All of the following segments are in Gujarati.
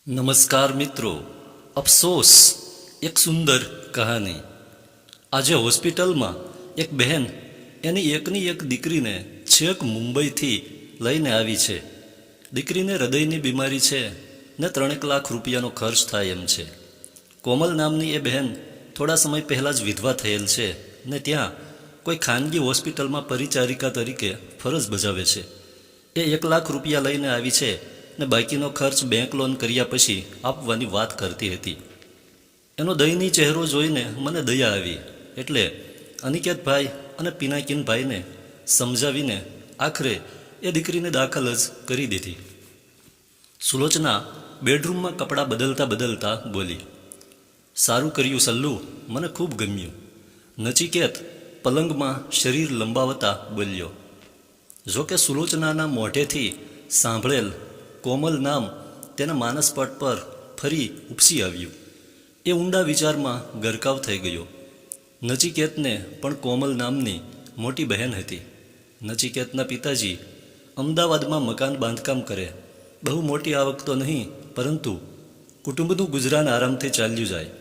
નમસ્કાર મિત્રો, અફસોસ એક સુંદર કહાની। આજે હોસ્પિટલમાં એક બહેન એની એકની એક દીકરીને છેક મુંબઈથી લઈને આવી છે। દીકરીને હૃદયની બીમારી છે ને 3 લાખ રૂપિયાનો ખર્ચ થાય એમ છે। કોમલ નામની એ બહેન થોડા સમય પહેલાં જ વિધવા થયેલ છે ને ત્યાં કોઈ ખાનગી હોસ્પિટલમાં પરિચારિકા તરીકે ફરજ બજાવે છે। એ 1 લાખ રૂપિયા લઈને આવી છે ને બાકીનો ખર્ચ બેંક લોન કર્યા પછી આપવાની વાત કરતી હતી। એનો દયનીય ચહેરો જોઈને મને દયા આવી એટલે અનિકેતભાઈ અને પિનાકીનભાઈને સમજાવીને આખરે એ દીકરીને દાખલ જ કરી દીધી। સુલોચના બેડરૂમમાં કપડાં બદલતા બદલતા બોલી, સારું કર્યું સલ્લુ, મને ખૂબ ગમ્યું। નચિકેત પલંગમાં શરીર લંબાવતા બોલ્યો। જોકે સુલોચનાના મોઢેથી સાંભળેલ કોમલ નામ તેના માનસપટ પર ફરી ઉપસી આવ્યું। એ ઊંડા વિચારમાં ગરકાવ થઈ ગયો। નચિકેતને પણ કોમલ નામની મોટી બહેન હતી। નચિકેતના પિતાજી અમદાવાદમાં મકાન બાંધકામ કરે। બહુ મોટી આવક તો નહીં, પરંતુ કુટુંબનું ગુજરાન આરામથી ચાલ્યું જાય।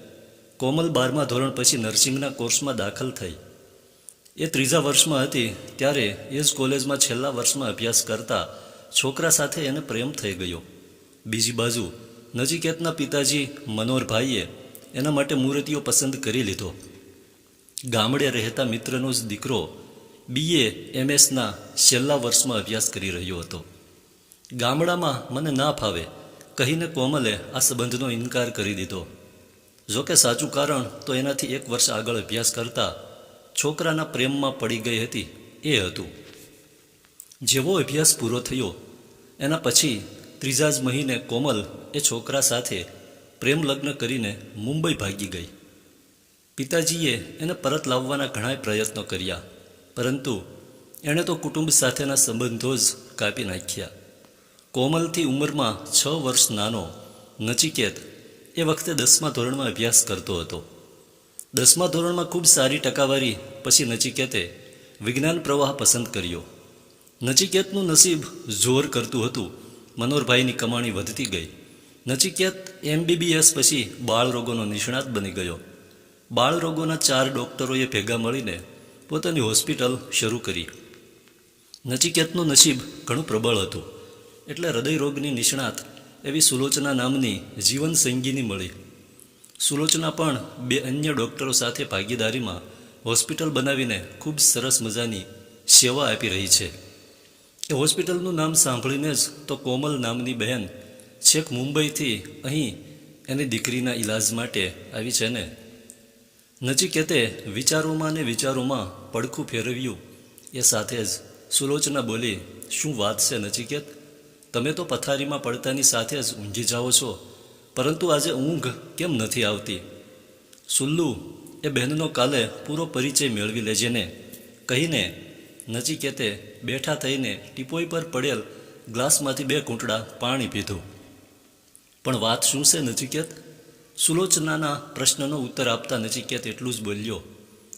કોમલ 12મા ધોરણ પછી નર્સિંગના કોર્સમાં દાખલ થઈ। એ 3જા વર્ષમાં હતી ત્યારે એ જ કોલેજમાં છેલ્લા વર્ષમાં અભ્યાસ કરતા છોકરા સાથે એને પ્રેમ થઈ ગયો। બીજી બાજુ નચિકેતના પિતાજી મનોહરભાઈએ એના માટે મૂર્તિઓ પસંદ કરી લીધો। ગામડે રહેતા મિત્રનો જ દીકરો BA MS છેલ્લા વર્ષમાં અભ્યાસ કરી રહ્યો હતો। ગામડામાં મને ના ફાવે કહીને કોમલે આ સંબંધનો ઇનકાર કરી દીધો। જોકે સાચું કારણ તો એનાથી 1 વર્ષ આગળ અભ્યાસ કરતા છોકરાના પ્રેમમાં પડી ગઈ હતી એ હતું। જેવો અભ્યાસ પૂરો થયો એના પછી 3જા જ મહિને કોમલ એ છોકરા સાથે પ્રેમ લગ્ન કરીને મુંબઈ ભાગી ગઈ। પિતાજીએ એને પરત લાવવાના ઘણા પ્રયત્નો કર્યા, પરંતુ એણે તો કુટુંબ સાથેના સંબંધો જ કાપી નાખ્યા। કોમલથી ઉંમરમાં 6 વર્ષ નાનો નચિકેત એ વખતે 10મા ધોરણમાં અભ્યાસ કરતો હતો। 10મા ધોરણમાં ખૂબ સારી ટકાવારી પછી નચિકેતે વિજ્ઞાન પ્રવાહ પસંદ કર્યો। નચિકેતનું નસીબ જોર કરતું હતું। મનોહરભાઈની કમાણી વધતી ગઈ। નચિકેત MBBS પછી બાળરોગોનો નિષ્ણાત બની ગયો। બાળરોગોના 4 ડૉક્ટરોએ ભેગા મળીને પોતાની હોસ્પિટલ શરૂ કરી। નચિકેતનું નસીબ ઘણું પ્રબળ હતું એટલે હૃદયરોગની નિષ્ણાત એવી સુલોચના નામની જીવન સંગીની મળી। સુલોચના પણ 2 અન્ય ડૉક્ટરો સાથે ભાગીદારીમાં હોસ્પિટલ બનાવીને ખૂબ સરસ મજાની સેવા આપી રહી છે। એ હોસ્પિટલનું નામ સાંભળીને જ તો કોમલ નામની બહેન છેક મુંબઈથી અહીં એની દીકરીના ઈલાજ માટે આવી છે ને। નચિકેતે વિચારોમાં ને વિચારોમાં પડખું ફેરવ્યું એ સાથે જ સુલોચના બોલી, શું વાત છે નચિકેત, તમે તો પથારીમાં પડતાની સાથે જ ઊંઘી જાઓ છો, પરંતુ આજે ઊંઘ કેમ નથી આવતી? સુલ્લુ, એ બહેનનો કાલે પૂરો પરિચય મેળવી લેજે ને કહીને નચિકેતે બેઠા થઈને ટીપોઈ પર પડેલ ગ્લાસમાંથી 2 ઘૂંટડા પાણી પીધું। પણ વાત શું છે નચિકેત? સુલોચનાના પ્રશ્નનો ઉત્તર આપતા નચિકેત એટલું જ બોલ્યો,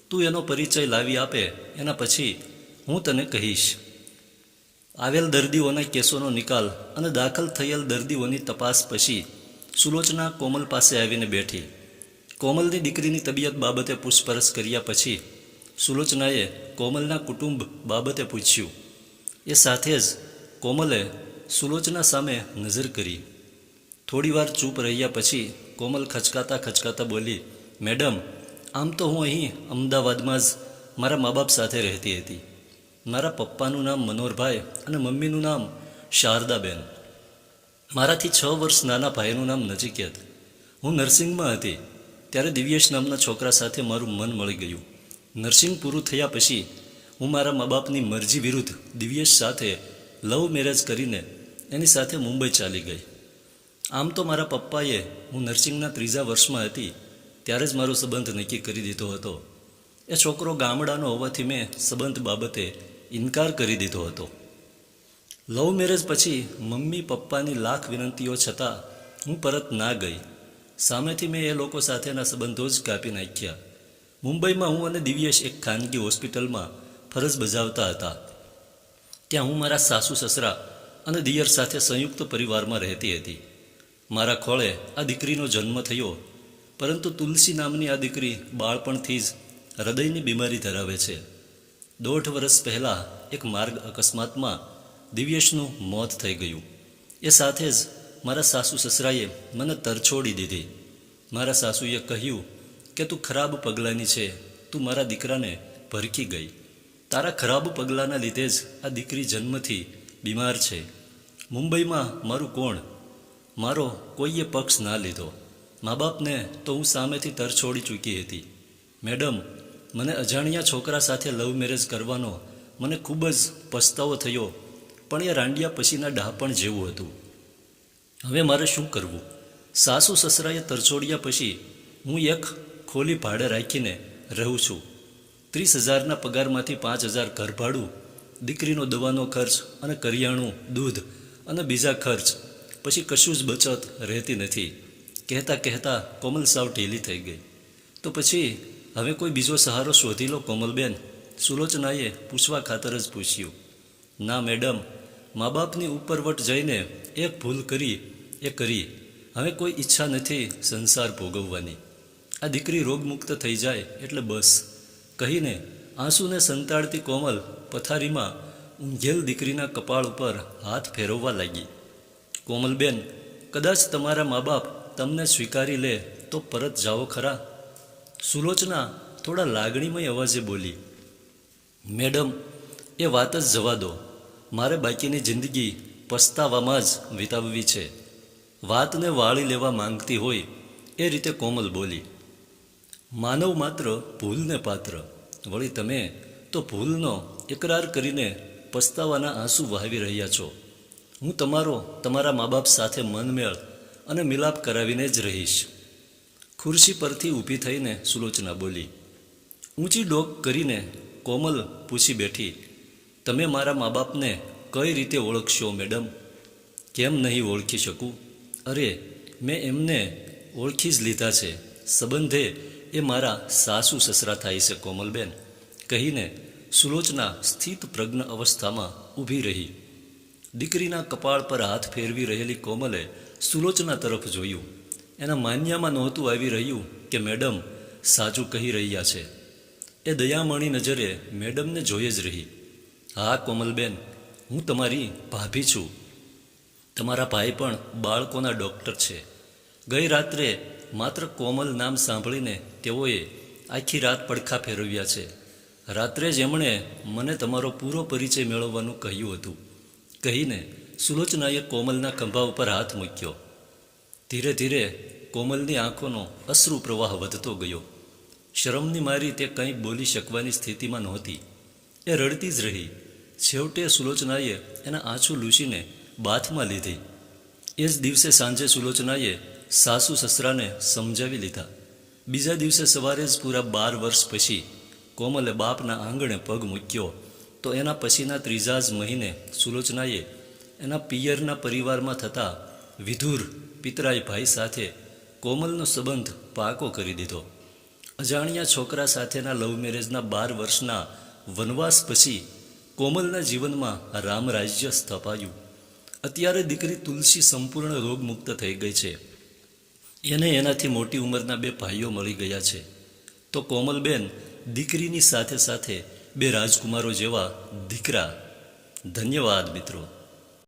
તું એનો પરિચય લાવી આપે એના પછી હું તને કહીશ। આવેલ દર્દીઓના કેસોનો નિકાલ અને દાખલ થયેલ દર્દીઓની તપાસ પછી સુલોચના કોમલ પાસે આવીને બેઠી। કોમલની દીકરીની તબિયત બાબતે પૂછપરછ કર્યા પછી સુલોચનાએ કોમલના કુટુંબ બાબતે પૂછ્યું। એ સાથે જ કોમલે સુલોચના સામે નજર કરી। થોડીવાર ચૂપ રહ્યા પછી કોમલ ખચકાતા ખચકાતા બોલી, મેડમ, આમ તો હું અહીં અમદાવાદમાં જ મારા મા બાપ સાથે રહેતી હતી। મારા પપ્પાનું નામ મનોહરભાઈ અને મમ્મીનું નામ શારદાબેન। મારાથી 6 વર્ષ નાના ભાઈનું નામ નચિકેત। હું નર્સિંગમાં હતી ત્યારે દિવ્યેશ નામના છોકરા સાથે મારું મન મળી ગયું। નર્સિંગ પૂરું થયા પછી હું મારા મા બાપની મરજી વિરુદ્ધ દિવ્યેશ સાથે લવ મેરેજ કરીને એની સાથે મુંબઈ ચાલી ગઈ। આમ તો મારા પપ્પાએ હું નર્સિંગના 3જા વર્ષમાં હતી ત્યારે જ મારો સંબંધ નક્કી કરી દીધો હતો। એ છોકરો ગામડાનો હોવાથી મેં સંબંધ બાબતે ઇનકાર કરી દીધો હતો। લવ મેરેજ પછી મમ્મી પપ્પાની લાખ વિનંતીઓ છતાં હું પરત ના ગઈ। સામેથી મેં એ લોકો સાથેના સંબંધો જ કાપી નાખ્યા। મુંબઈમાં હું અને દિવ્યેશ એક ખાનગી હોસ્પિટલમાં ફરજ બજાવતા હતા। ત્યાં હું મારા સાસુ સસરા અને દિયર સાથે સંયુક્ત પરિવારમાં રહેતી હતી। મારા ખોળે આ દીકરીનો જન્મ થયો, પરંતુ તુલસી નામની આ દીકરી બાળપણથી જ હૃદયની બીમારી ધરાવે છે. 1.5 વર્ષ પહેલાં એક માર્ગ અકસ્માતમાં દિવ્યેશનું મોત થઈ ગયું. એ સાથે જ મારા સાસુ સસરાએ મને તરછોડી દીધી. મારા સાસુએ કહ્યું કે તું ખરાબ પગલાંની છે, તું મારા દીકરાને ભરખી ગઈ. તારા ખરાબ પગલાંના લીધે જ આ દીકરી જન્મથી બીમાર છે. મુંબઈમાં મારું કોણ? મારો કોઈએ પક્ષ ના લીધો. મા બાપને તો હું સામેથી તરછોડી ચૂકી હતી. મેડમ, મને અજાણ્યા છોકરા સાથે લવ મેરેજ કરવાનો મને ખૂબ જ પસ્તાવો થયો, પણ એ રાંડિયા પછીના ડહાપણ જેવું હતું. હવે મારે શું કરવું? સાસુ સસરાએ તરછોડ્યા પછી હું એક ખોલી ભાડે રાખીને રહું છું. 30,000ના પગારમાંથી 5,000 ઘર ભાડું, દીકરીનો દવાનો ખર્ચ અને કરિયાણું, દૂધ અને બીજા ખર્ચ, પછી કશું જ બચત રહેતી નથી. કહેતા કહેતા કોમલ સાવ ઢીલી થઈ ગઈ. તો પછી હવે કોઈ બીજો સહારો શોધી લો કોમલબેન, સુલોચનાએ પૂછવા ખાતર જ પૂછ્યું. ના મેડમ, મા બાપની ઉપરવટ જઈને એક ભૂલ કરી એ કરી. હવે કોઈ ઈચ્છા નથી સંસાર ભોગવવાની. આ દીકરી રોગમુક્ત થઈ જાય એટલે બસ, કહીને આંસુને સંતાડતી કોમલ પથારીમાં ઊંઘેલ દીકરીના કપાળ ઉપર હાથ ફેરવવા લાગી. કોમલબેન, કદાચ તમારા મા બાપ તમને સ્વીકારી લે તો પરત જાઓ ખરા? સુલોચના થોડા લાગણીમય અવાજે બોલી. મેડમ, એ વાત જ જવા દો. મારે બાકીની જિંદગી પસ્તાવામાં જ વિતાવવી છે. વાતને વાળી લેવા માંગતી હોય એ રીતે કોમલ બોલી. માનવ માત્ર ભૂલને પાત્ર, વળી તમે તો ભૂલનો ઇકરાર કરીને પસ્તાવાના આંસુ વહાવી રહ્યા છો. હું તમારા મા બાપ સાથે મનમેળ અને મિલાપ કરાવીને જ રહીશ. ખુરશી પરથી ઊભી થઈને સુલોચના બોલી. ઊંચી ડોક કરીને કોમલ પૂછી બેઠી. તમે મારા મા બાપને કઈ રીતે ઓળખશો મેડમ? કેમ નહીં ઓળખી શકું? અરે, મેં એમને ઓળખી જ લીધા છે. સંબંધે એ મારા સાસુ સસરા થાય છે કોમલબેન, કહીને સુલોચના સ્થિત પ્રજ્ઞ અવસ્થામાં ઊભી રહી. દીકરીના કપાળ પર હાથ ફેરવી રહેલી કોમલે સુલોચના તરફ જોયું. એના માન્યામાં નહોતું આવી રહ્યું કે મેડમ સાચું કહી રહ્યા છે. એ દયામણી નજરે મેડમને જોઈ જ રહી. હા કોમલબેન, હું તમારી ભાભી છું. તમારા ભાઈ પણ બાળકોના ડૉક્ટર છે. ગઈ રાત્રે માત્ર કોમલ નામ સાંભળીને તેઓએ આખી રાત પડખા ફેરવ્યા છે. રાત્રે જ એમણે મને તમારો પૂરો પરિચય મેળવવાનું કહ્યું હતું, કહીને સુલોચનાએ કોમલના ખંભા ઉપર હાથ મૂક્યો. ધીરે ધીરે કોમલની આંખોનો અશ્રુ પ્રવાહ વધતો ગયો. શરમની મારી તે કંઈ બોલી શકવાની સ્થિતિમાં નહોતી. એ રડતી જ રહી. છેવટે સુલોચનાએ એના આંસુ લૂછીને બાથમાં લીધી. એ જ દિવસે સાંજે સુલોચનાએ સાસુ સસરાને સમજાવી લીધા. બીજા દિવસે સવારે જ પૂરા 12 વર્ષ પછી કોમલે બાપના આંગણે પગ મૂક્યો તો એના પછીના 3જા જ મહિને સુલોચનાએ એના પિયરના પરિવારમાં થતા વિધુર પિતરાઈ ભાઈ સાથે કોમલનો સંબંધ પાકો કરી દીધો. અજાણ્યા છોકરા સાથેના લવ મેરેજના 12 વર્ષના વનવાસ પછી કોમલના જીવનમાં રામરાજ્ય સ્થપાયું. અત્યારે દીકરી તુલસી સંપૂર્ણ રોગમુક્ત થઈ ગઈ છે. એને એનાથી મોટી ઉંમરના 2 ભાઈઓ મળી ગયા છે. તો કોમલબેન દીકરીની સાથે સાથે 2 રાજકુમારો જેવા દીકરા. ધન્યવાદ મિત્રો.